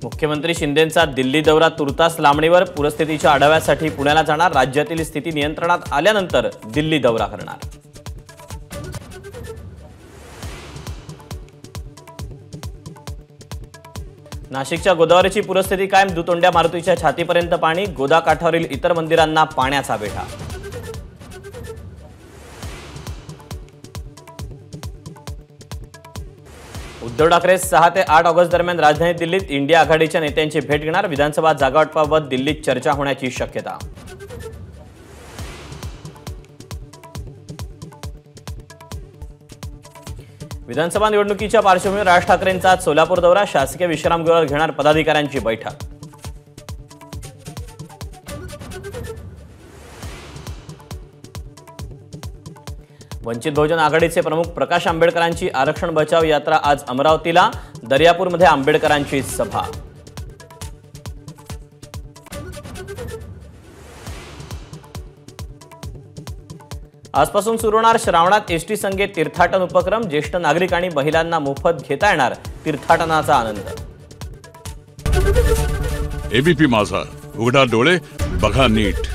मुख्यमंत्री शिंदेंचा दिल्ली दौरा तुर्तास लांबणीवर. पूरस्थितीच्या आढाव्यासाठी पुण्याला जाणार. राज्यातील स्थिती नियंत्रणात आल्यानंतर दिल्ली दौरा करणार. नाशिकच्या गोदावरीची पूरस्थिती कायम. दुतोंड्या मारुतीच्या छातीपर्यंत पाणी. गोदा काठावरील इतर मंदिरांना पाण्याचा वेढा. उद्धव ठाकरे 6 ते 8 ऑगस्ट दरम्यान राजधानी दिल्लीत इंडिया आघाडीच्या नेत्यांची भेट घेणार. विधानसभा जागावाटपाबाबत दिल्लीत चर्चा होण्याची शक्यता. विधानसभा निवडणुकीच्या पार्श्वभूमीवर राज ठाकरेंचा आज सोलापूर दौरा. शासकीय विश्रामगृहावर घेणार पदाधिकाऱ्यांची बैठक. वंचित बहुजन आघाडीचे प्रमुख प्रकाश आंबेडकरांची आरक्षण बचाव यात्रा आज अमरावतीला. दर्यापूरमध्ये आंबेडकरांची सभा. आजपासून सुरू होणार श्रावणात एसटी संघे तीर्थाटन उपक्रम. ज्येष्ठ नागरिक आणि महिलांना मोफत घेता येणार तीर्थाटनाचा आनंद. एबीपी माझा, उघडा डोळे बघा नीट.